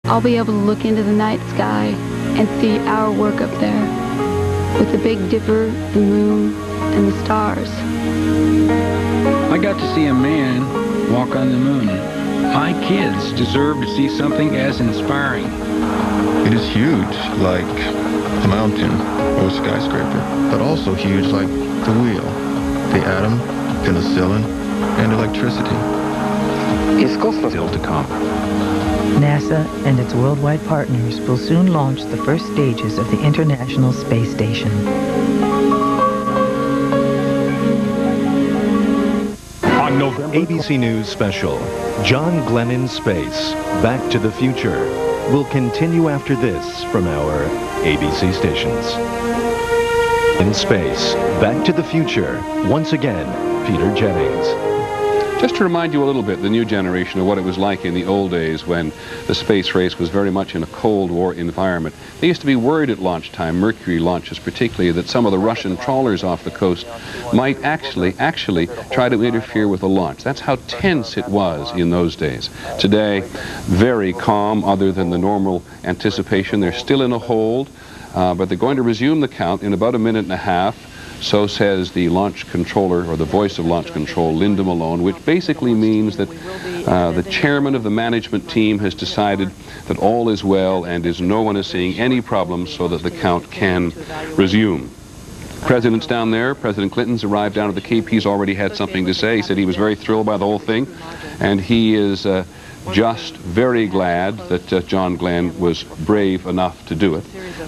I'll be able to look into the night sky and see our work up there, with the Big Dipper, the moon, and the stars. I got to see a man walk on the moon. My kids deserve to see something as inspiring. It is huge, like a mountain or a skyscraper, but also huge like the wheel, the atom, penicillin, and electricity. Still to come. NASA and its worldwide partners will soon launch the first stages of the International Space Station. On November ABC News special, John Glenn in Space, Back to the Future, will continue after this from our ABC stations. In Space, Back to the Future, once again, Peter Jennings. Just to remind you a little bit, the new generation, of what it was like in the old days when the space race was very much in a Cold War environment. They used to be worried at launch time, Mercury launches particularly, that some of the Russian trawlers off the coast might actually try to interfere with the launch. That's how tense it was in those days. Today, very calm, other than the normal anticipation. They're still in a hold, but they're going to resume the count in about a minute and a half. So says the launch controller, or the voice of launch control, Linda Malone, which basically means that the chairman of the management team has decided that all is well and no one is seeing any problems, so that the count can resume. President's down there. President Clinton's arrived down at the Cape. He's already had something to say. He said he was very thrilled by the whole thing, and he is just very glad that John Glenn was brave enough to do it.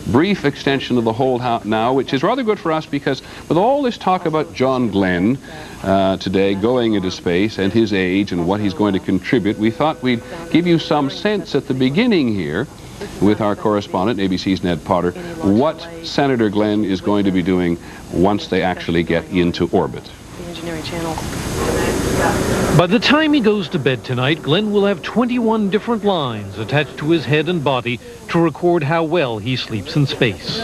Brief extension of the hold now, which is rather good for us, because with all this talk about John Glenn today going into space and his age and what he's going to contribute, we thought we'd give you some sense at the beginning here with our correspondent, ABC's Ned Potter, what Senator Glenn is going to be doing once they actually get into orbit. The engineering channels. By the time he goes to bed tonight, Glenn will have 21 different lines attached to his head and body to record how well he sleeps in space.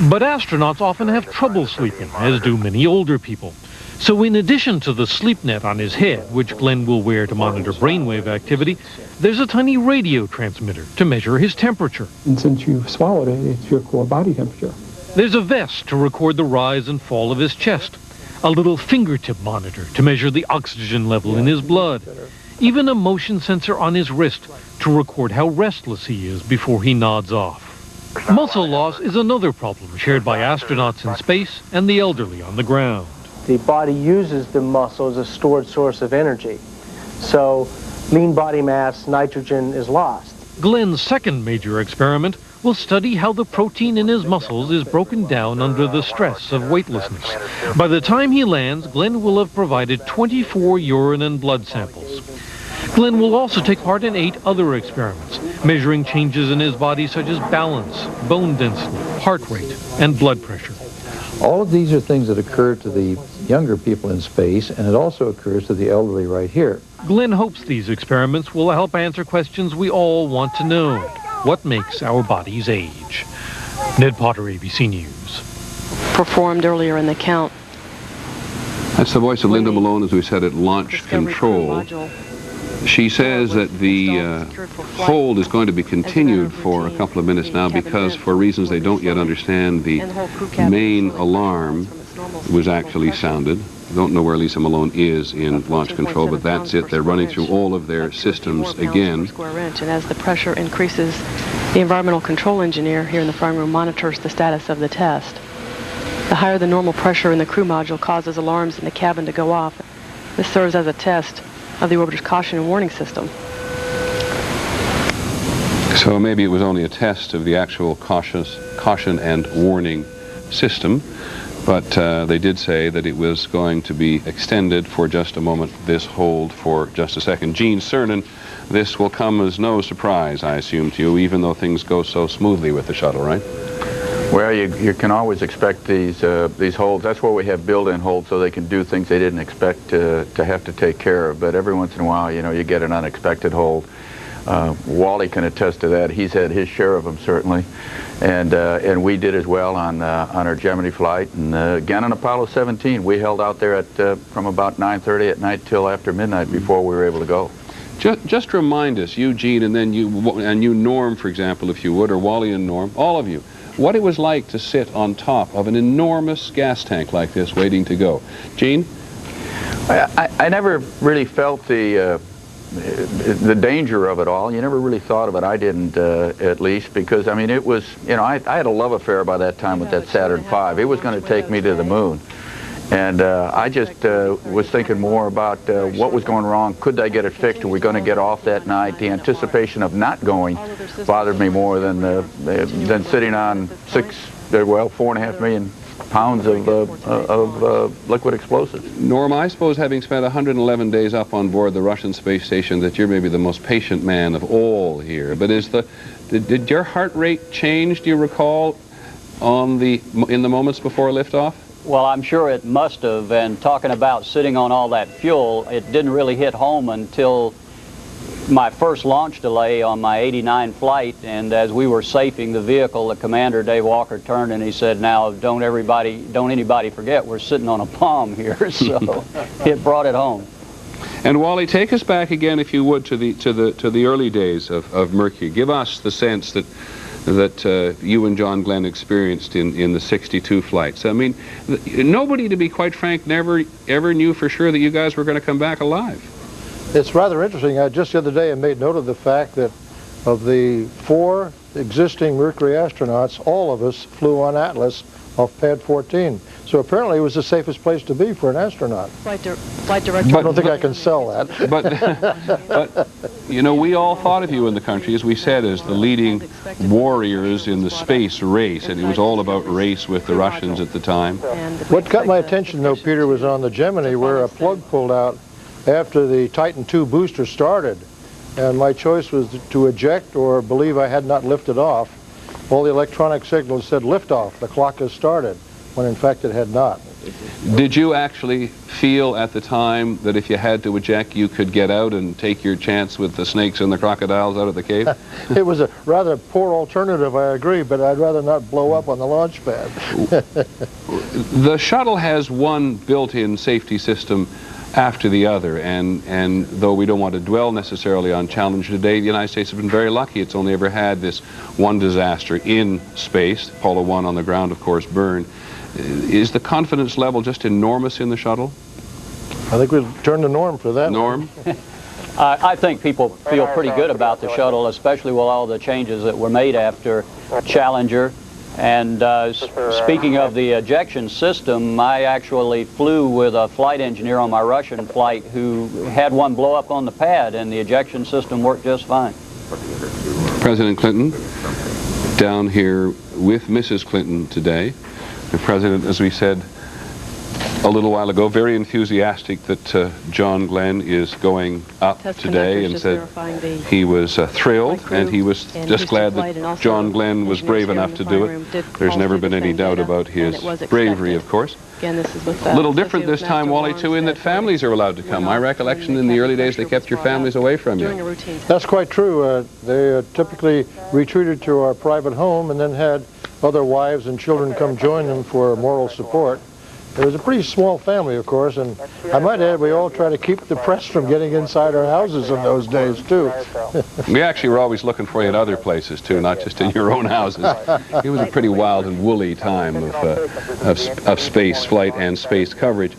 But astronauts often have trouble sleeping, as do many older people. So in addition to the sleep net on his head, which Glenn will wear to monitor brainwave activity, there's a tiny radio transmitter to measure his temperature. And since you've swallowed it, it's your core body temperature. There's a vest to record the rise and fall of his chest, a little fingertip monitor to measure the oxygen level in his blood, even a motion sensor on his wrist to record how restless he is before he nods off. Muscle loss is another problem shared by astronauts in space and the elderly on the ground. The body uses the muscle as a stored source of energy. So lean body mass, nitrogen is lost. Glenn's second major experiment will study how the protein in his muscles is broken down under the stress of weightlessness. By the time he lands, Glenn will have provided 24 urine and blood samples. Glenn will also take part in 8 other experiments, measuring changes in his body such as balance, bone density, heart rate, and blood pressure. All of these are things that occur to the younger people in space, and it also occurs to the elderly right here. Glenn hopes these experiments will help answer questions we all want to know. What makes our bodies age? Ned Potter, ABC News. Performed earlier in the count. That's the voice of Linda Malone, as we said, at Launch Control. She says that the hold is going to be continued for a couple of minutes now because, for reasons they don't yet understand, the main alarm was actually sounded. Don't know where Lisa Malone is in Launch Control, but that's it. They're running through all of their systems again. And as the pressure increases, the environmental control engineer here in the flying room monitors the status of the test. The higher the normal pressure in the crew module causes alarms in the cabin to go off. This serves as a test of the orbiter's caution and warning system. So maybe it was only a test of the actual caution and warning system. But they did say that it was going to be extended for just a moment, this hold for just a second. Gene Cernan, this will come as no surprise, I assume, to you, even though things go so smoothly with the shuttle, right? Well, you can always expect these holds. That's why we have built-in holds, so they can do things they didn't expect to have to take care of. But every once in a while, you know, you get an unexpected hold. Wally can attest to that. He's had his share of them, certainly. And we did as well on our Gemini flight. And again on Apollo 17, we held out there at from about 9:30 at night till after midnight before we were able to go. Just remind us, you, Gene, and then you, Norm, for example, if you would, or Wally and Norm, all of you, what it was like to sit on top of an enormous gas tank like this waiting to go. Gene? I never really felt the danger of it all. You never really thought of it. I didn't, at least, because, I mean, it was, you know, I had a love affair by that time with that Saturn V. It was going to take me to the moon. And I just was thinking more about what was going wrong. Could I get it fixed? Were we going to get off that night? The anticipation of not going bothered me more than sitting on 4.5 million pounds of liquid explosives. Norm, I suppose, having spent 111 days up on board the Russian space station, that you're maybe the most patient man of all here. But did your heart rate change, do you recall, in the moments before liftoff? Well, I'm sure it must have, and talking about sitting on all that fuel, it didn't really hit home until my first launch delay on my 89 flight, and as we were safing the vehicle, the commander, Dave Walker, turned and he said, "Now, don't anybody forget, we're sitting on a bomb here," so it brought it home. And Wally, take us back again, if you would, to the early days of Mercury. Give us the sense that you and John Glenn experienced in the 62 flights. I mean, nobody, to be quite frank, ever knew for sure that you guys were going to come back alive. It's rather interesting. Just the other day I made note of the fact that of the 4 existing Mercury astronauts, all of us flew on Atlas off Pad 14. So apparently it was the safest place to be for an astronaut. Flight director. I don't think I can sell that. But you know, we all thought of you in the country, as we said, as the leading warriors in the space race, and it was all about race with the Russians at the time. What got my attention, though, Peter, was on the Gemini, where a plug pulled out after the Titan II booster started, and my choice was to eject or believe I had not lifted off. All the electronic signals said liftoff, the clock has started, when in fact it had not. Did you actually feel at the time that if you had to eject, you could get out and take your chance with the snakes and the crocodiles out of the cave? It was a rather poor alternative, I agree, but I'd rather not blow up on the launch pad. The shuttle has one built-in safety system after the other, and though we don't want to dwell necessarily on Challenger today, the United States has been very lucky. It's only ever had this one disaster in space. Apollo 1 on the ground, of course, burned. Is the confidence level just enormous in the shuttle? I think we'll turn to Norm for that. Norm? I think people feel pretty good about the shuttle, especially with all the changes that were made after Challenger. And speaking of the ejection system, I actually flew with a flight engineer on my Russian flight who had one blow up on the pad, and the ejection system worked just fine. President Clinton down here with Mrs. Clinton today. The President, as we said a little while ago, very enthusiastic that John Glenn is going up today, and said he was thrilled, and he was just glad that John Glenn was brave enough to do it. There's never been any doubt about his bravery, of course. A little different this time, Wally, too, in that families are allowed to come. My recollection, in the early days, they kept your families away from you. That's quite true. They typically retreated to our private home and then had other wives and children come join them for moral support. It was a pretty small family, of course, and I might add we all try to keep the press from getting inside our houses in those days, too. We actually were always looking for you at other places, too, not just in your own houses. It was a pretty wild and woolly time of space flight and space coverage.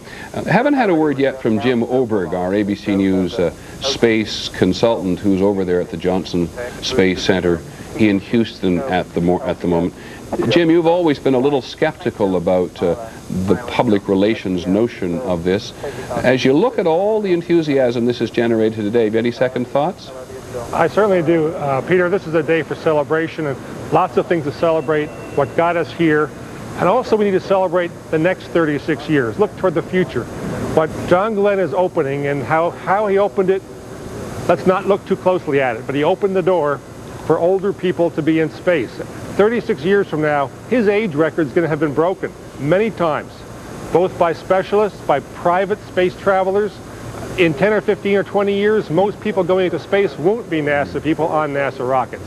Haven't had a word yet from Jim Oberg, our ABC News space consultant, who's over there at the Johnson Space Center in Houston at the moment. Jim, you've always been a little skeptical about the public relations notion of this. As you look at all the enthusiasm this has generated today, have you any second thoughts? I certainly do. Peter, this is a day for celebration, and lots of things to celebrate what got us here. And also we need to celebrate the next 36 years. Look toward the future. What John Glenn is opening and how he opened it, let's not look too closely at it, but he opened the door for older people to be in space. 36 years from now, his age record is going to have been broken many times, both by specialists, by private space travelers. In 10 or 15 or 20 years, most people going into space won't be NASA people on NASA rockets.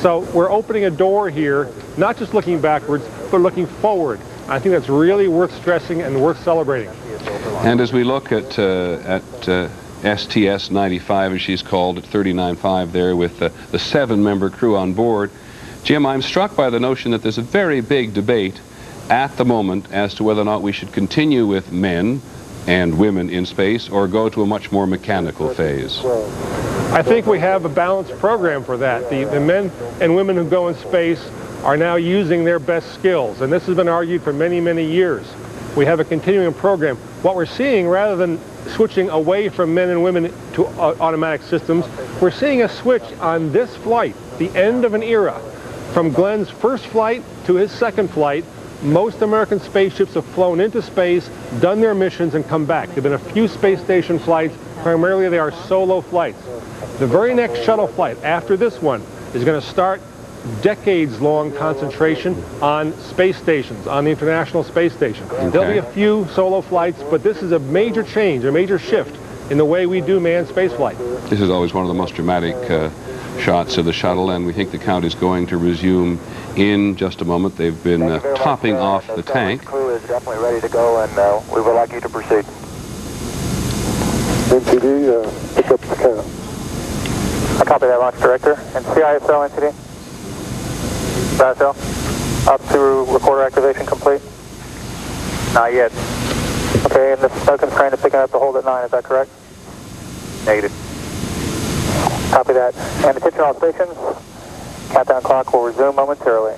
So we're opening a door here, not just looking backwards, but looking forward. I think that's really worth stressing and worth celebrating. And as we look at STS-95, as she's called, at 39.5 there with the 7-member crew on board. Jim, I'm struck by the notion that there's a very big debate at the moment as to whether or not we should continue with men and women in space or go to a much more mechanical phase. I think we have a balanced program for that. The men and women who go in space are now using their best skills, and this has been argued for many, many years. We have a continuing program. What we're seeing, rather than switching away from men and women to automatic systems, we're seeing a switch on this flight, the end of an era. From Glenn's first flight to his second flight, most American spaceships have flown into space, done their missions, and come back. There have been a few space station flights. Primarily, they are solo flights. The very next shuttle flight after this one is going to start decades-long concentration on space stations, on the International Space Station. Okay. There'll be a few solo flights, but this is a major change, a major shift in the way we do manned spaceflight. This is always one of the most dramatic shots of the shuttle, and we think the count is going to resume in just a moment. They've been topping off the tank. The crew is definitely ready to go, and we would like you to proceed. NTD, pick up the count. I copy that, Launch Director. And CISL, NTD? CISL, up to recorder activation complete? Not yet. Okay, and this no constraint is picking up the hold at 9, is that correct? Negative. Copy that. And attention all stations. Countdown clock will resume momentarily.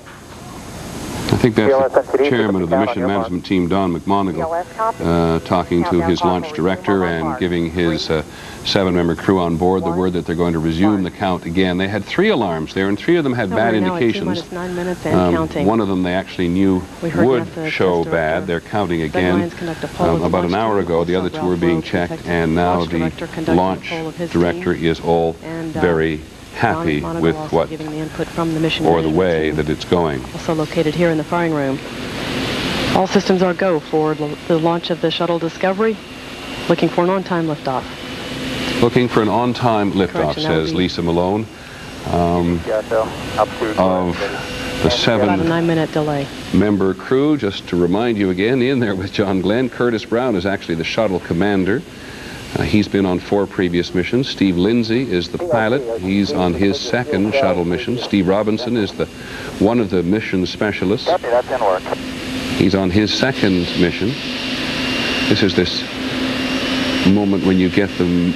I think that's the chairman of the mission management team, Don McMonigal, talking to his launch director and giving his 7-member crew on board the word that they're going to resume the count again. They had 3 alarms there, and 3 of them had bad indications. 9 minutes and counting. One of them they actually knew would show bad. They're counting again. About an hour ago, the other 2 were being checked, and now the launch director is all very happy with what, or the way that it's going. Also located here in the firing room. All systems are go for the launch of the Shuttle Discovery. Looking for an on-time liftoff. Looking for an on-time liftoff, says Lisa Malone. Of the 9-minute delay. Member crew, just to remind you again, in there with John Glenn, Curtis Brown is actually the shuttle commander. He's been on 4 previous missions. Steve Lindsay is the pilot. He's on his 2nd shuttle mission. Steve Robinson is one of the mission specialists. He's on his 2nd mission. This is this moment when you get the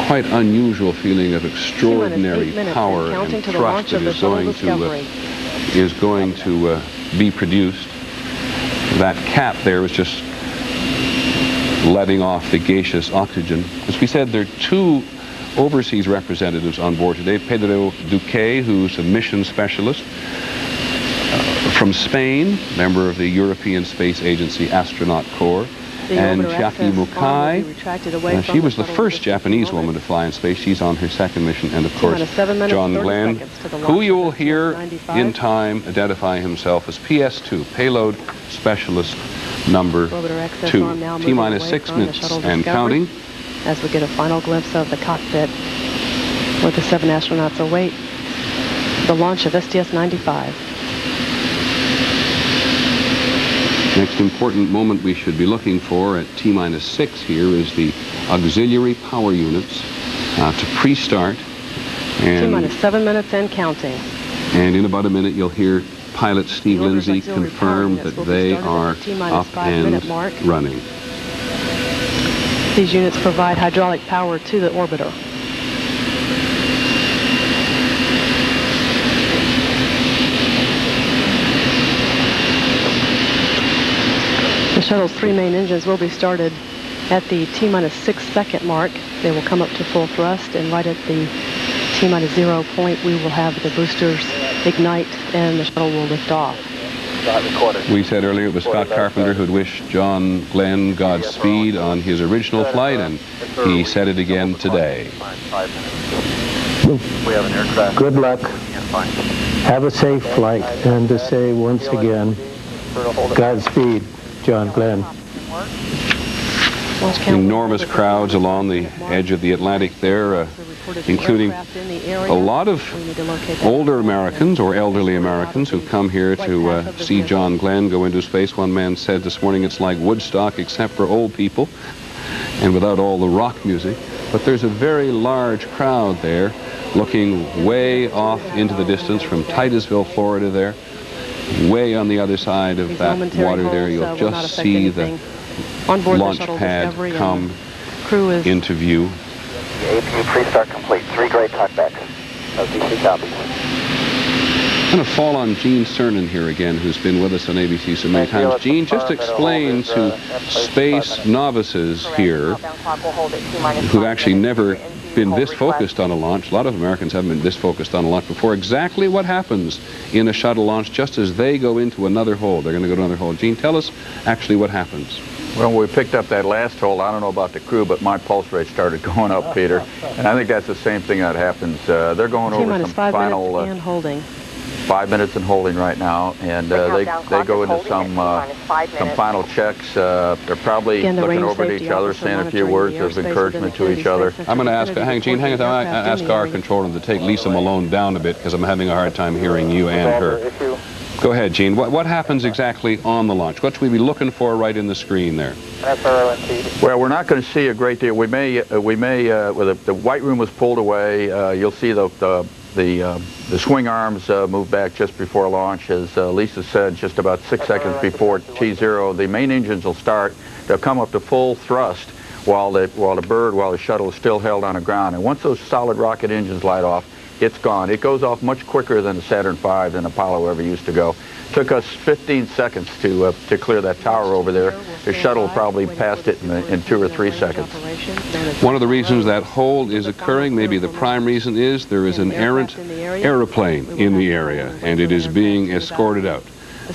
quite unusual feeling of extraordinary power and thrust that is going to be produced. That cap there is just letting off the gaseous oxygen. As we said, there are 2 overseas representatives on board today. Pedro Duque, who's a mission specialist from Spain, member of the European Space Agency Astronaut Corps, and Chiaki Mukai. She was the first Japanese woman to fly in space. She's on her 2nd mission, and of course, John Glenn, who you will hear in time identify himself as PS2, Payload Specialist Number 2. T-minus 6 minutes and counting. As we get a final glimpse of the cockpit where the 7 astronauts await the launch of STS-95. Next important moment we should be looking for at T-minus 6 here is the auxiliary power units to pre-start. T-minus 7 minutes and counting. And in about a minute you'll hear pilot Steve Lindsay confirm that they are up and running. These units provide hydraulic power to the orbiter. The shuttle's 3 main engines will be started at the T-minus 6-second mark. They will come up to full thrust, and right at the T-minus 0 point, we will have the boosters ignite, and the shuttle will lift off. We said earlier it was Scott Carpenter who'd wished John Glenn Godspeed on his original flight, and he said it again today. Good luck. Have a safe flight, and to say once again, Godspeed, John Glenn. Enormous crowds along the edge of the Atlantic there, including a lot of older Americans or elderly Americans who come here to see John Glenn go into space. One man said this morning it's like Woodstock except for old people and without all the rock music. but there's a very large crowd there looking way off into the distance from Titusville, Florida there. Way on the other side of that water there, you'll just see the launch pad come into view. The APU pre-start complete. 3 great talkbacks. OTC copies. I'm going to fall on Gene Cernan here again, who's been with us on ABC so many times. Gene, just explain to space novices here who've actually never been this focused on a launch. A lot of Americans haven't been this focused on a launch before. Exactly what happens in a shuttle launch just as they go into another hole. They're going to go to another hole. Gene, tell us actually what happens. Well, when we picked up that last hole, I don't know about the crew, but my pulse rate started going up, Peter. And I think that's the same thing that happens. They're going over some final... and holding. 5 minutes and holding right now, and they go into some final checks. They're probably looking over at each other, saying a few words of encouragement to each other. I'm going to ask, Gene, hang on, ask our controller to take Lisa Malone down a bit because I'm having a hard time hearing you and her. Go ahead, Gene. What happens exactly on the launch? What should we be looking for right in the screen there? Well, we're not going to see a great deal. We may, well, the white room was pulled away. You'll see the swing arms move back just before launch. As Lisa said, just about 6 seconds before T0, the main engines will start. They'll come up to full thrust while the shuttle is still held on the ground. And once those solid rocket engines light off, it's gone. It goes off much quicker than the Saturn V and Apollo ever used to go. Took us 15 seconds to clear that tower over there. The shuttle probably passed it in 2 or 3 seconds. One of the reasons that hold is occurring, maybe the prime reason is there is an errant airplane in the area and it is being escorted out.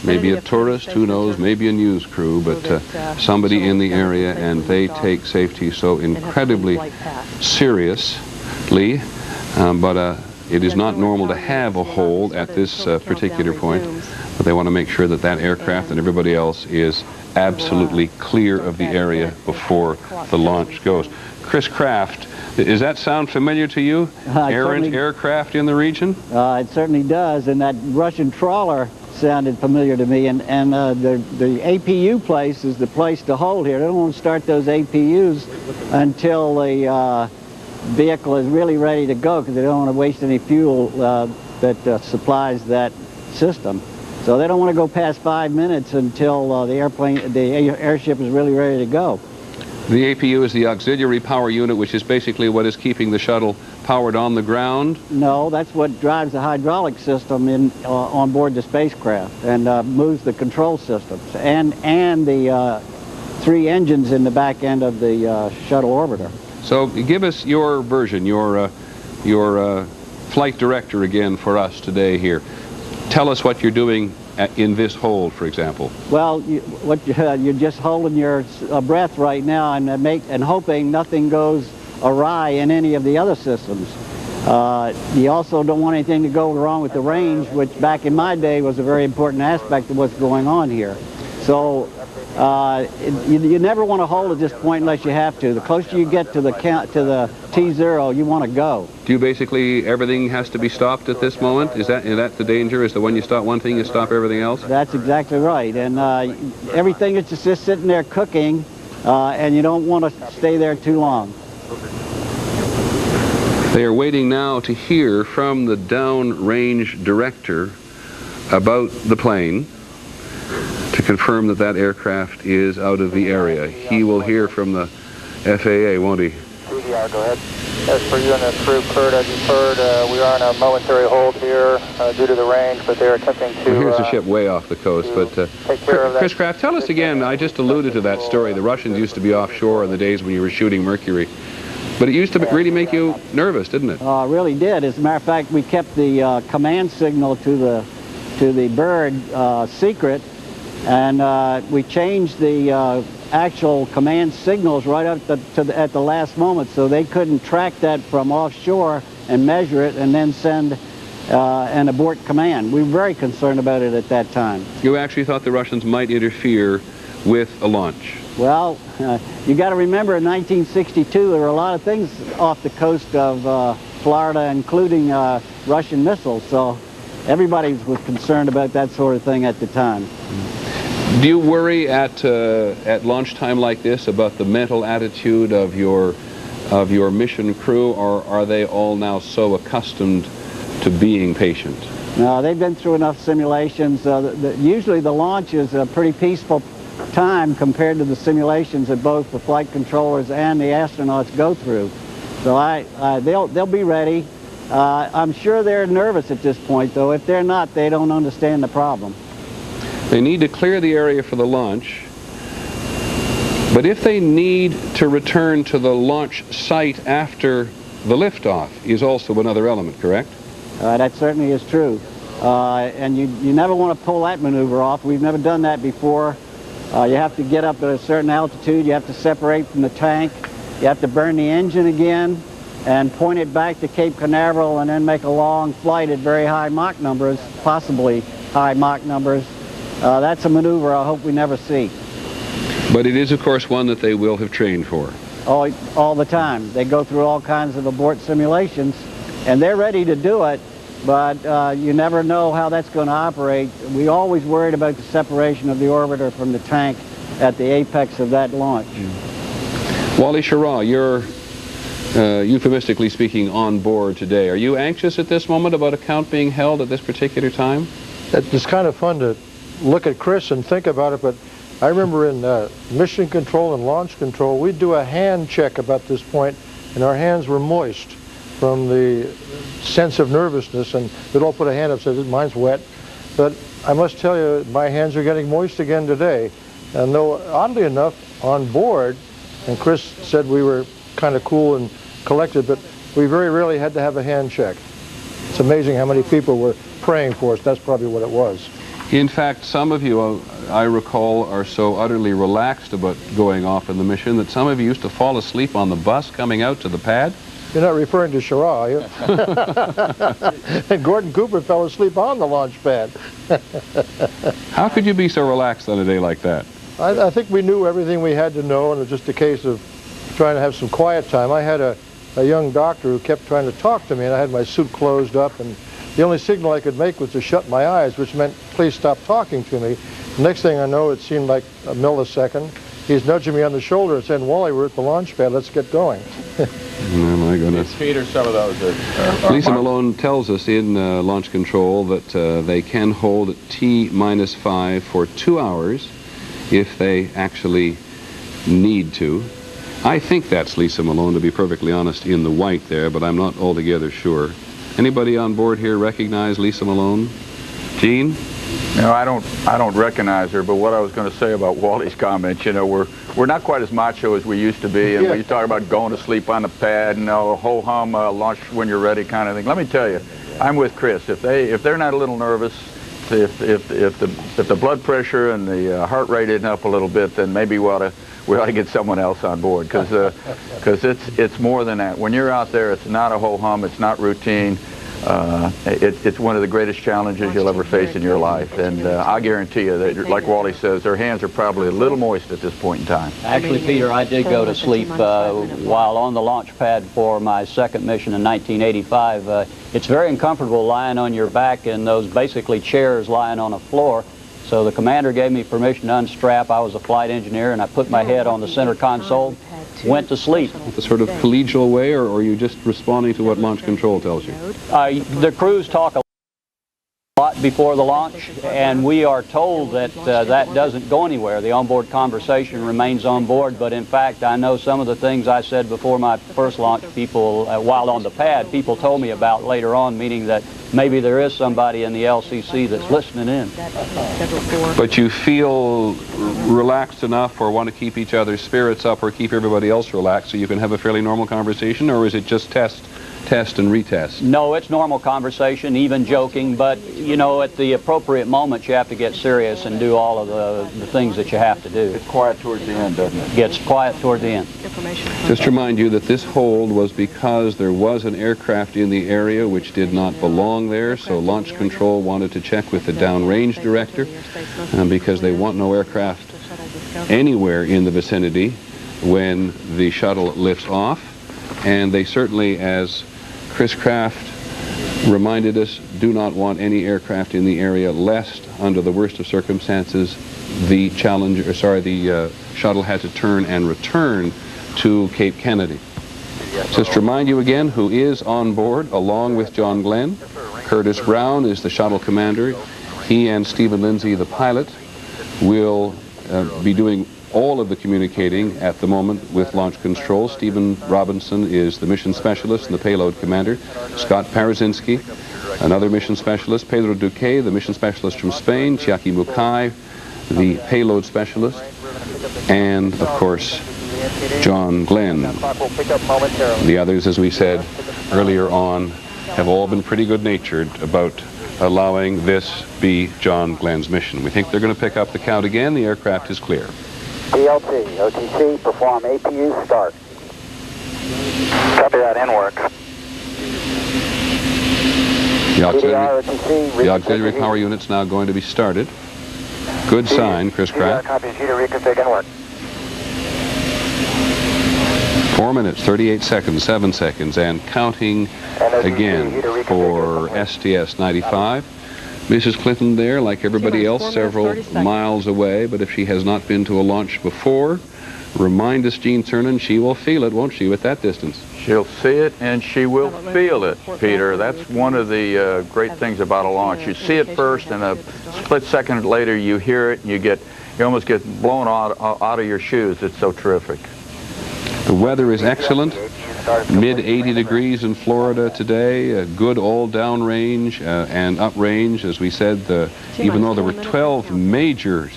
Maybe a tourist, who knows, maybe a news crew, but somebody in the area, and they take safety so incredibly seriously. But it is not normal to have a hold at this particular point, but they want to make sure that that aircraft and everybody else is absolutely clear of the area before the launch goes. Chris Kraft, does that sound familiar to you? Errant aircraft in the region? It certainly does, and that Russian trawler sounded familiar to me, and the APU place is the place to hold here. They don't want to start those APUs until the vehicle is really ready to go, because they don't want to waste any fuel that supplies that system. So they don't want to go past 5 minutes until the airship is really ready to go. The APU is the auxiliary power unit, which is basically what is keeping the shuttle powered on the ground? No, that's what drives the hydraulic system on board the spacecraft and moves the control systems and the 3 engines in the back end of the shuttle orbiter. So give us your version, your flight director again for us today here. Tell us what you're doing in this hold, for example. Well, you're just holding your breath right now and hoping nothing goes awry in any of the other systems. You also don't want anything to go wrong with the range, which back in my day was a very important aspect of what's going on here. So you never want to hold at this point unless you have to. The closer you get to the T0, you want to go. Do you basically, everything has to be stopped at this moment? Is that the danger? Is that when you stop one thing, you stop everything else? That's exactly right. And everything is just sitting there cooking, and you don't want to stay there too long. They are waiting now to hear from the downrange director about the plane, to confirm that that aircraft is out of the area. He will hear from the FAA, won't he? CDR, go ahead. As for you and the crew, Kurt, as you've heard, we are on a momentary hold here due to the range, but they're attempting to... Well, here's the ship way off the coast, but... Chris Kraft, tell us again, I just alluded to that story. The Russians used to be offshore in the days when you were shooting Mercury. But it used to really make you nervous, didn't it? It really did. As a matter of fact, we kept the command signal to the bird secret, and we changed the actual command signals right up at the last moment, so they couldn't track that from offshore and measure it and then send an abort command. We were very concerned about it at that time. You actually thought the Russians might interfere with a launch? Well, you got to remember in 1962 there were a lot of things off the coast of Florida, including Russian missiles, so everybody was concerned about that sort of thing at the time. Do you worry at launch time like this about the mental attitude of your of your mission crew, or are they all now so accustomed to being patient? No, they've been through enough simulations. Usually the launch is a pretty peaceful time compared to the simulations that both the flight controllers and the astronauts go through. So they'll be ready. I'm sure they're nervous at this point, though. If they're not, they don't understand the problem. They need to clear the area for the launch, but if they need to return to the launch site after the liftoff is also another element, correct? That certainly is true. And you never want to pull that maneuver off. We've never done that before. You have to get up at a certain altitude. You have to separate from the tank. You have to burn the engine again and point it back to Cape Canaveral and then make a long flight at very high Mach numbers, possibly high Mach numbers. That's a maneuver I hope we never see. But it is, of course, one that they will have trained for. All the time. They go through all kinds of abort simulations, and they're ready to do it, but you never know how that's going to operate. We always worried about the separation of the orbiter from the tank at the apex of that launch. Wally Schirra, you're euphemistically speaking on board today. Are you anxious at this moment about a count being held at this particular time? It's kind of fun to look at Chris and think about it, but I remember in mission control and launch control, we'd do a hand check about this point, and our hands were moist from the sense of nervousness, and we'd all put a hand up and say, mine's wet. But I must tell you, my hands are getting moist again today. And though, oddly enough, on board, and Chris said we were kind of cool and collected, but we very rarely had to have a hand check. It's amazing how many people were praying for us. That's probably what it was. In fact, some of you, I recall, are so utterly relaxed about going off in the mission that some of you used to fall asleep on the bus coming out to the pad. You're not referring to Schirra, are you? And Gordon Cooper fell asleep on the launch pad. How could you be so relaxed on a day like that? I think we knew everything we had to know, and it was just a case of trying to have some quiet time. I had a young doctor who kept trying to talk to me, and I had my suit closed up, and the only signal I could make was to shut my eyes, which meant, please stop talking to me. The next thing I know, it seemed like a millisecond. He's nudging me on the shoulder and saying, Wally, we're at the launch pad, let's get going. Oh, my goodness. Peter, some of those Lisa Malone tells us in launch control that they can hold at T-5 for 2 hours if they actually need to. I think that's Lisa Malone, to be perfectly honest, in the white there, but I'm not altogether sure. Anybody on board here recognize Lisa Malone? Gene? No, I don't recognize her, but what I was going to say about Wally's comments, you know, we're not quite as macho as we used to be, and when you talk about going to sleep on the pad and ho-hum, launch when you're ready kind of thing. Let me tell you, I'm with Chris. If they're not a little nervous, if the blood pressure and the heart rate isn't up a little bit, then maybe we ought to get someone else on board, because it's more than that. When you're out there, it's not a ho-hum, it's not routine. It's one of the greatest challenges you'll ever face in your life, and I guarantee you that, like Wally says, their hands are probably a little moist at this point in time. Actually, Peter, I did go to sleep while on the launch pad for my second mission in 1985. It's very uncomfortable lying on your back in those basically chairs lying on a floor. So the commander gave me permission to unstrap. I was a flight engineer, and I put my head on the center console, went to sleep. The sort of collegial way, or are you just responding to what launch control tells you? The crews talk a lot before the launch, and we are told that that doesn't go anywhere. The onboard conversation remains on board, but in fact, I know some of the things I said before my first launch, people, while on the pad, people told me about later on, meaning that maybe there is somebody in the LCC that's listening in. But you feel relaxed enough or want to keep each other's spirits up or keep everybody else relaxed so you can have a fairly normal conversation, or is it just test and retest? No, it's normal conversation, even joking, but you know, at the appropriate moment you have to get serious and do all of the things that you have to do. It's quiet towards the end, doesn't it? Gets quiet toward the end. Just to remind you that this hold was because there was an aircraft in the area which did not belong there, so launch control wanted to check with the downrange director, because they want no aircraft anywhere in the vicinity when the shuttle lifts off, and they certainly, as Chris Kraft reminded us, do not want any aircraft in the area, lest, under the worst of circumstances, the shuttle had to turn and return to Cape Kennedy. Just to remind you again who is on board along with John Glenn. Curtis Brown is the shuttle commander. He and Stephen Lindsay, the pilot, will be doing all of the communicating at the moment with launch control. Stephen Robinson is the mission specialist and the payload commander. Scott Parazinski, another mission specialist. Pedro Duque, the mission specialist from Spain. Chiaki Mukai, the payload specialist. And, of course, John Glenn. The others, as we said earlier on, have all been pretty good-natured about allowing this be John Glenn's mission. We think they're going to pick up the count again. The aircraft is clear. DLT, OTC, perform APU start. Copy that, in work. The auxiliary power unit's now going to be started. Good sign, Chris Kraft. Copy, reconfig, in work. 4 minutes, 38 seconds, 7 seconds, and counting again for STS-95. Mrs. Clinton there, like everybody else, several miles away, but if she has not been to a launch before, remind us, Gene Cernan, she will feel it, won't she, with that distance? She'll see it and she will feel it, Peter. That's one of the great things about a launch. You see it first, and a split second later you hear it, and you almost get blown out of your shoes. It's so terrific. The weather is excellent. Mid 80 degrees in Florida today, a good all down range and up range. As we said, even though there were 12 major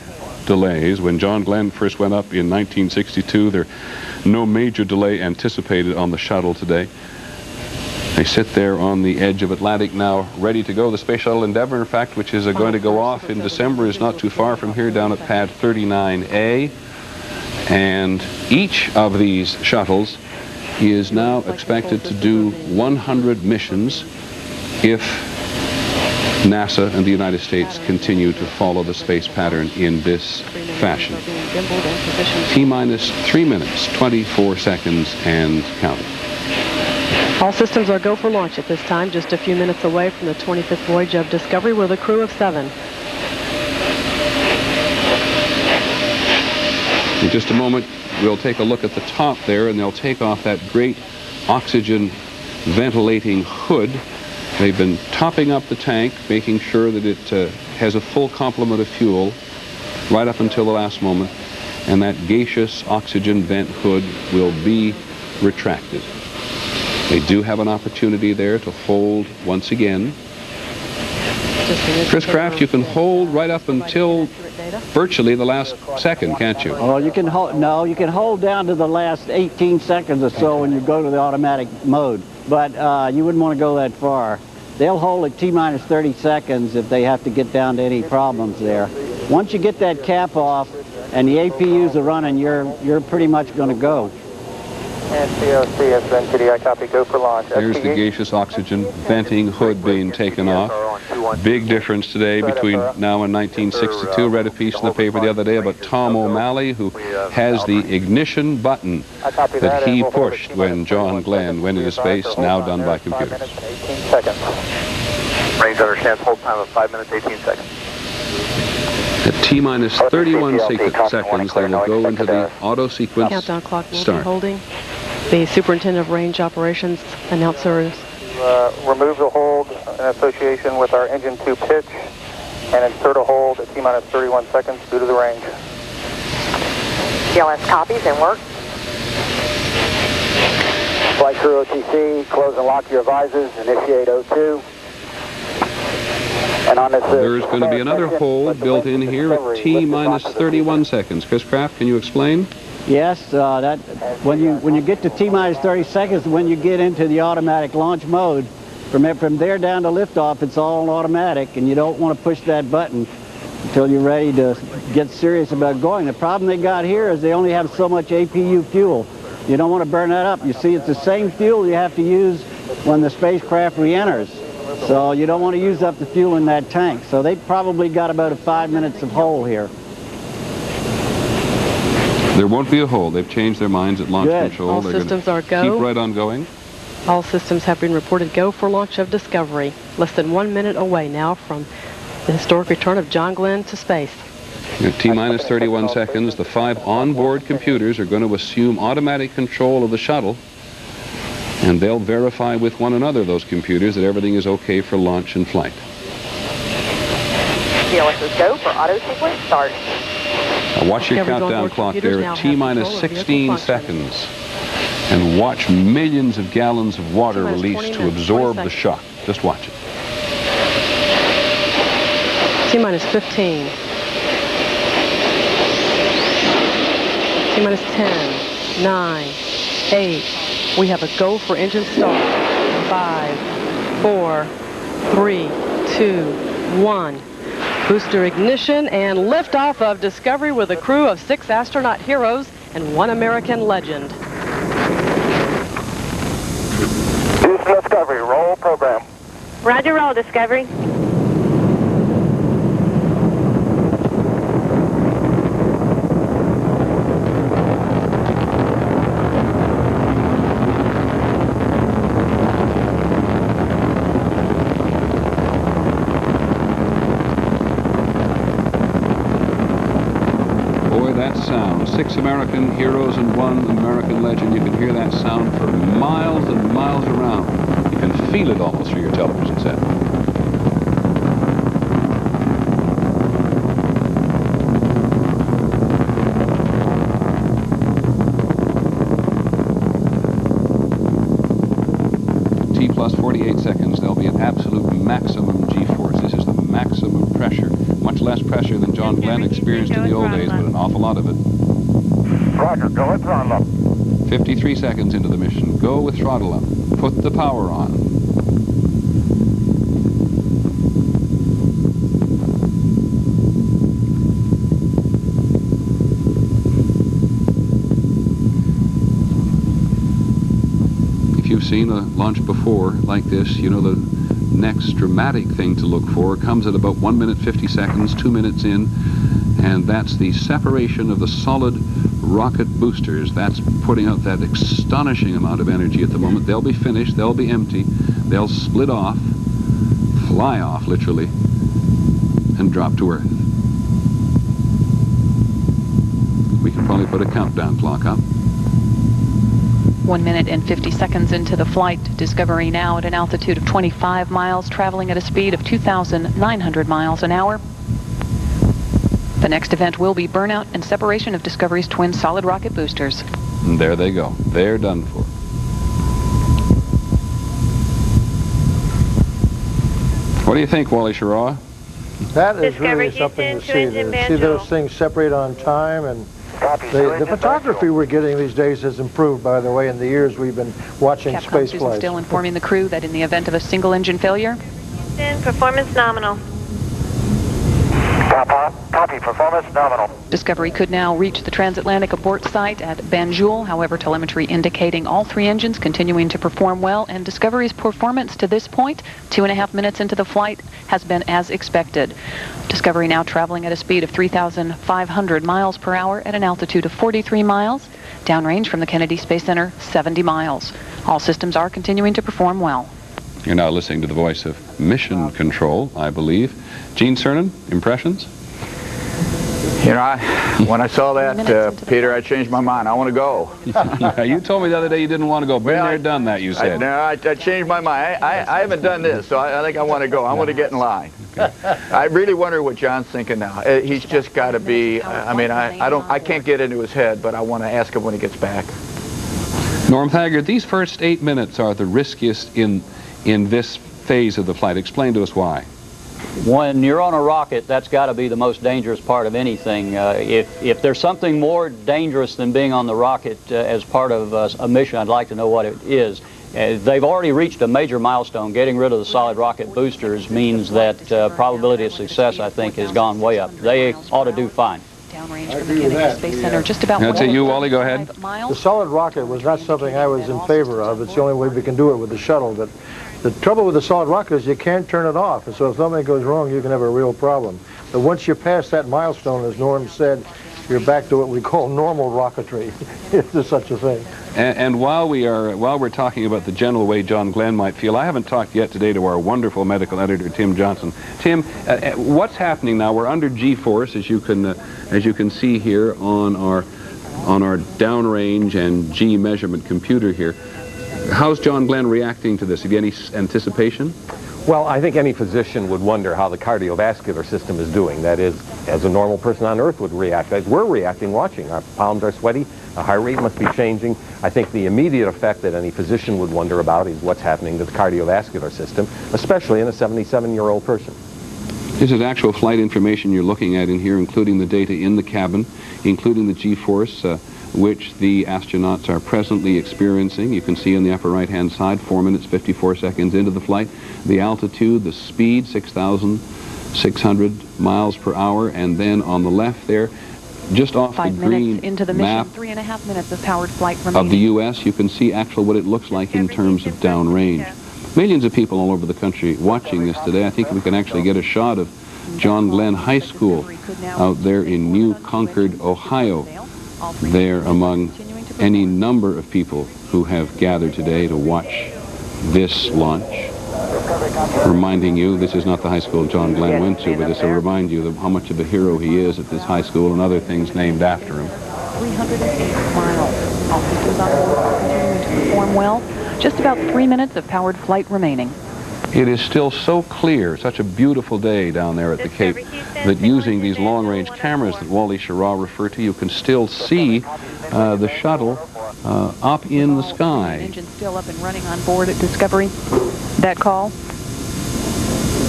delays when John Glenn first went up in 1962, there no major delay anticipated on the shuttle today. They sit there on the edge of Atlantic now, ready to go. The Space Shuttle Endeavour, in fact, which is going to go off in December, is not too far from here, down at pad 39A. And each of these shuttles is now expected to do 100 missions if NASA and the United States continue to follow the space pattern in this fashion. T-minus 3 minutes, 24 seconds, and counting. All systems are go for launch at this time, just a few minutes away from the 25th voyage of Discovery with a crew of 7. In just a moment, we'll take a look at the top there, and they'll take off that great oxygen ventilating hood. They've been topping up the tank, making sure that it has a full complement of fuel right up until the last moment, and that gaseous oxygen vent hood will be retracted. They do have an opportunity there to hold once again. Chris Kraft, you can hold right up until virtually the last second, can't you? Oh, you can hold. No, you can hold down to the last 18 seconds or so when you go to the automatic mode. But you wouldn't want to go that far. They'll hold at T-minus 30 seconds if they have to get down to any problems there. Once you get that cap off and the APUs are running, you're pretty much going to go. And COC has been TDI, copy, go for launch. There's the gaseous oxygen venting hood being taken off. Big difference today between now and 1962. Read a piece in the paper the other day about Tom O'Malley, who has the ignition button that he pushed when John Glenn went into space, now done by computers. 18 seconds. Range understands hold time of 5 minutes, 18 seconds. At T-minus 31 seconds, they will go into the auto sequence Countdown clock will start. be holding. The Superintendent of Range Operations announcer remove the hold in association with our engine 2 pitch and insert a hold at T-minus 31 seconds due to the range. TLS copies and work. Flight crew OTC, close and lock your visors, initiate O2. And on this, there's going to be another hold built in here at T-minus 31 seconds. Chris Kraft, can you explain? Yes, when you get to T-minus 30 seconds, when you get into the automatic launch mode, from there down to liftoff, it's all automatic, and you don't want to push that button until you're ready to get serious about going. The problem they got here is they only have so much APU fuel. You don't want to burn that up. You see, it's the same fuel you have to use when the spacecraft re-enters. So you don't want to use up the fuel in that tank. So they probably got about 5 minutes of hold here. There won't be a hold. They've changed their minds at launch control. All systems are go. Keep right on going. All systems have been reported go for launch of Discovery. Less than 1 minute away now from the historic return of John Glenn to space. At T-minus 31 seconds, the 5 onboard computers are going to assume automatic control of the shuttle And they'll verify with one another, those computers, that everything is okay for launch and flight. CLS's go for auto sequence start. Now watch your countdown clock there at T-minus 16 seconds. And watch millions of gallons of water released to absorb the shock. Just watch it. T-minus 15. T-minus 10, 9, 8. We have a go for engine start. 5, 4, 3, 2, 1. Booster ignition and liftoff of Discovery with a crew of 6 astronaut heroes and 1 American legend. Houston Discovery, roll program. Roger, roll, Discovery. Sound. 6 American heroes and 1 American legend. You can hear that sound for miles and miles around. You can feel it almost through your television set. T plus 48 seconds. There'll be an absolute maximum G-force. This is the maximum pressure. Much less pressure than John Glenn experienced in the old days, but an awful lot of it. Roger, go with throttle up. 53 seconds into the mission. Go with throttle up. Put the power on. If you've seen a launch before like this, you know the next dramatic thing to look for comes at about 1 minute 50 seconds, 2 minutes in, and that's the separation of the solid rocket boosters. That's putting out that astonishing amount of energy at the moment. They'll be finished, they'll be empty, they'll split off, fly off literally, and drop to Earth. We can probably put a countdown clock up. 1 minute and 50 seconds into the flight. Discovery now at an altitude of 25 miles, traveling at a speed of 2,900 miles an hour. The next event will be burnout and separation of Discovery's twin solid rocket boosters. And there they go. They're done for. What do you think, Wally Schirra? That is really something to see. To see those things separate on time, and the photography we're getting these days has improved, by the way, in the years we've been watching space flights. Still informing the crew that in the event of a single engine failure, Performance nominal. Copy, performance nominal. Discovery could now reach the transatlantic abort site at Banjul. However, telemetry indicating all 3 engines continuing to perform well, and Discovery's performance to this point, 2.5 minutes into the flight, has been as expected. Discovery now traveling at a speed of 3,500 miles per hour at an altitude of 43 miles. Downrange from the Kennedy Space Center, 70 miles. All systems are continuing to perform well. You're now listening to the voice of Mission Control, I believe. Gene Cernan, impressions? You know, when I saw that, Peter, I changed my mind. I want to go. You told me the other day you didn't want to go. Been there, done that, you said. I changed my mind. I haven't done this, so I think I want to go. I want to get in line. Okay. I really wonder what John's thinking now. He's just got to be, I can't get into his head, but I want to ask him when he gets back. Norm Thagard, these first 8 minutes are the riskiest in this phase of the flight. Explain to us why. When you're on a rocket, that's got to be the most dangerous part of anything. If there's something more dangerous than being on the rocket as part of a mission, I'd like to know what it is. They've already reached a major milestone. Getting rid of the solid rocket boosters means that probability of success, I think, has gone way up. They ought to do fine. Downrange from the Kennedy Space Center, just about That's it, you, Wally, go ahead. The solid rocket was not something I was in favor of. It's the only way we can do it with the shuttle. But the trouble with the solid rocket is you can't turn it off. And so if something goes wrong, you can have a real problem. But once you pass that milestone, as Norm said, you're back to what we call normal rocketry, if there's such a thing. And while we're talking about the general way John Glenn might feel, I haven't talked yet today to our wonderful medical editor, Tim Johnson. Tim, what's happening now? We're under G-force, as you can see here on our downrange and G measurement computer here. How's John Glenn reacting to this? Have you any anticipation? Well, I think any physician would wonder how the cardiovascular system is doing. That is, as a normal person on Earth would react. As we're reacting watching. Our palms are sweaty, our heart rate must be changing. I think the immediate effect that any physician would wonder about is what's happening to the cardiovascular system, especially in a 77-year-old person. This is actual flight information you're looking at in here, including the data in the cabin, including the G-force, which the astronauts are presently experiencing. You can see on the upper right-hand side, 4 minutes, 54 seconds into the flight, the altitude, the speed, 6,600 miles per hour, and then on the left there, just off the green into the map mission, 3.5 minutes of powered flight remaining. of the U.S., you can see actually what it looks like in terms of downrange. Millions of people all over the country watching this today. I think we can actually get a shot of John Glenn High School out there in New Concord, Ohio, there among any number of people who have gathered today to watch this launch. Reminding you, this is not the high school John Glenn went to, but this will remind you of how much of a hero he is at this high school and other things named after him. 308 miles. Officers on board are continuing to perform well. Just about 3 minutes of powered flight remaining. It is still so clear, such a beautiful day down there at the Cape, that using these long-range cameras that Wally Schirra referred to, you can still see the shuttle up in the sky. Engine still up and running on board at Discovery. That call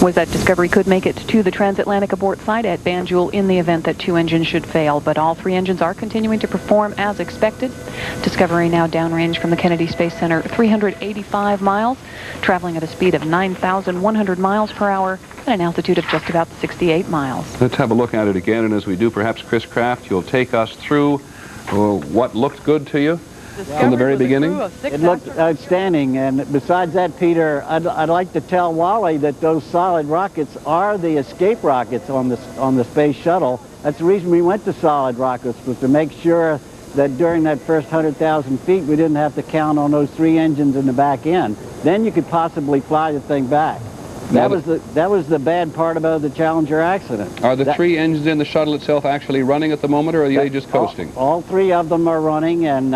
was that Discovery could make it to the transatlantic abort site at Banjul in the event that 2 engines should fail, but all 3 engines are continuing to perform as expected. Discovery now downrange from the Kennedy Space Center 385 miles, traveling at a speed of 9,100 miles per hour at an altitude of just about 68 miles. Let's have a look at it again, and as we do, perhaps Chris Kraft, you'll take us through what looked good to you from the very beginning. It looked outstanding, and besides that, Peter, I'd like to tell Wally that those solid rockets are the escape rockets on the space shuttle. That's the reason we went to solid rockets, was to make sure that during that first 100,000 feet we didn't have to count on those 3 engines in the back end. Then you could possibly fly the thing back. That was the bad part about the Challenger accident. Are the 3 engines in the shuttle itself actually running at the moment, or are they just coasting? All 3 of them are running, and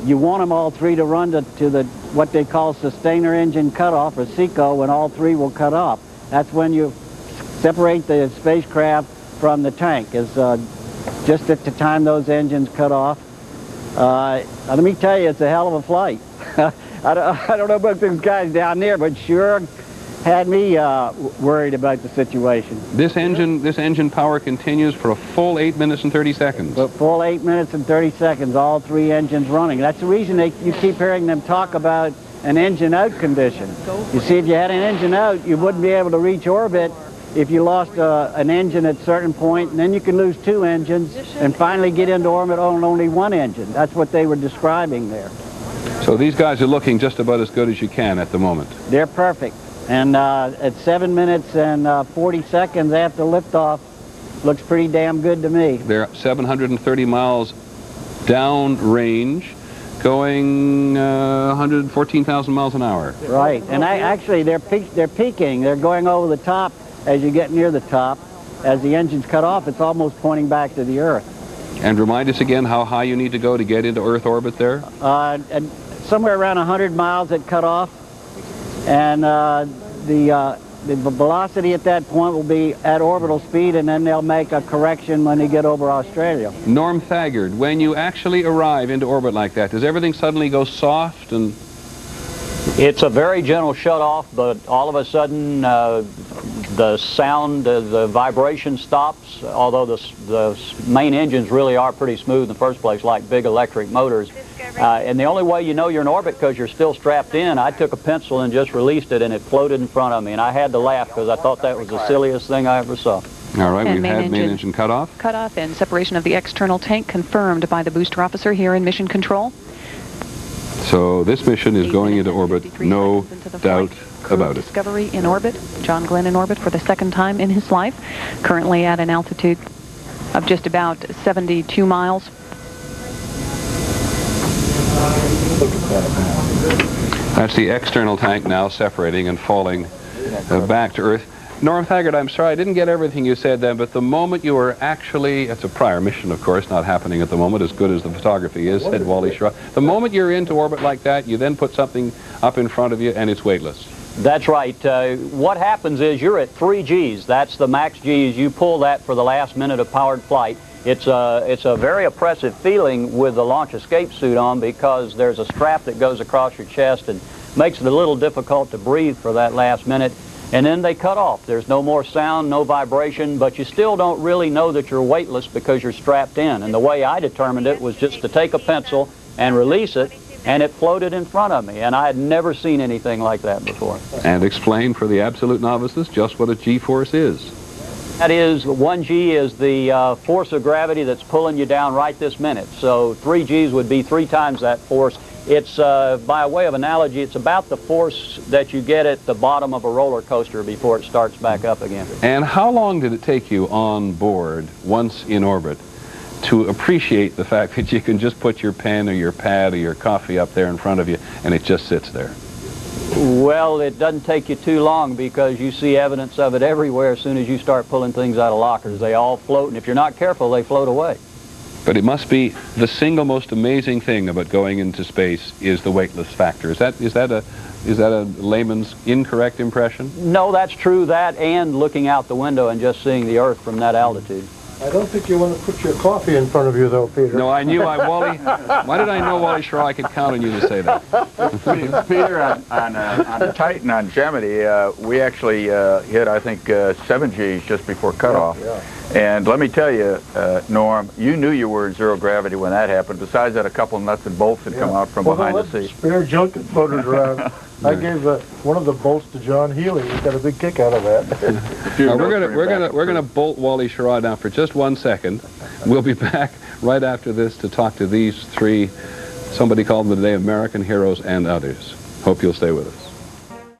you want them all 3 to run to the what they call sustainer engine cutoff, or SECO, when all 3 will cut off. That's when you separate the spacecraft from the tank. Is just at the time those engines cut off. Let me tell you, it's a hell of a flight. I don't know about those guys down there, but sure had me worried about the situation. This engine power continues for a full 8 minutes and 30 seconds. A full 8 minutes and 30 seconds, all 3 engines running. That's the reason you keep hearing them talk about an engine out condition. You see, if you had an engine out, you wouldn't be able to reach orbit if you lost an engine at a certain point, and then you could lose 2 engines and finally get into orbit on only 1 engine. That's what they were describing there. So these guys are looking just about as good as you can at the moment. They're perfect. And at 7 minutes and 40 seconds after liftoff, looks pretty damn good to me. They're 730 miles downrange, going 114,000 miles an hour. Right, and actually they're peaking. They're going over the top as you get near the top. As the engines cut off, it's almost pointing back to the Earth. And remind us again how high you need to go to get into Earth orbit there? And somewhere around 100 miles at cutoff. And the velocity at that point will be at orbital speed, and then they'll make a correction when they get over Australia. Norm Thagard, when you actually arrive into orbit like that, does everything suddenly go soft? And it's a very gentle shut-off, but all of a sudden the sound, the vibration stops, although the main engines really are pretty smooth in the first place, like big electric motors. And the only way you know you're in orbit, because you're still strapped in, I took a pencil and just released it, and it floated in front of me, and I had to laugh because I thought that was the silliest thing I ever saw. All right, we've had main engine cutoff. Cutoff and separation of the external tank confirmed by the booster officer here in Mission Control. So this mission is going into orbit, no doubt about it. Discovery in orbit, John Glenn in orbit for the 2nd time in his life, currently at an altitude of just about 72 miles. That's the external tank now separating and falling back to Earth. Norm Thagard, I'm sorry I didn't get everything you said then, but the moment you were actually, it's a prior mission, of course, not happening at the moment, as good as the photography is, said Wally Schirra. The moment you're into orbit like that, you then put something up in front of you and it's weightless. That's right. What happens is you're at 3 Gs. That's the max Gs. You pull that for the last minute of powered flight. It's a very oppressive feeling with the launch escape suit on because there's a strap that goes across your chest and makes it a little difficult to breathe for that last minute. And then they cut off. There's no more sound, no vibration, but you still don't really know that you're weightless because you're strapped in. And the way I determined it was just to take a pencil and release it, and it floated in front of me. And I had never seen anything like that before. And explain for the absolute novices just what a G-force is. That is, 1 G is the force of gravity that's pulling you down right this minute. So 3 Gs would be 3 times that force. It's, by way of analogy, it's about the force that you get at the bottom of a roller coaster before it starts back up again. And how long did it take you on board, once in orbit, to appreciate the fact that you can just put your pen or your pad or your coffee up there in front of you and it just sits there? Well, it doesn't take you too long because you see evidence of it everywhere as soon as you start pulling things out of lockers. They all float, and if you're not careful, they float away. But it must be the single most amazing thing about going into space is the weightless factor. Is that a layman's incorrect impression? No, that's true. That and looking out the window and just seeing the Earth from that altitude. I don't think you want to put your coffee in front of you, though, Peter. No, I knew Wally. Why did I know, Wally Schirra, I could count on you to say that? Peter, on Titan, on Gemini, we actually hit, I think, 7 Gs just before cutoff. Yeah. And let me tell you, Norm, you knew you were in zero gravity when that happened. Besides that, a couple of nuts and bolts had come out from behind the seat. Spare junk that floated around. I gave one of the bolts to John Healy. He got a big kick out of that. We're gonna bolt Wally Schirra down for just 1 second. We'll be back right after this to talk to these 3. Somebody called them today American heroes and others. Hope you'll stay with us.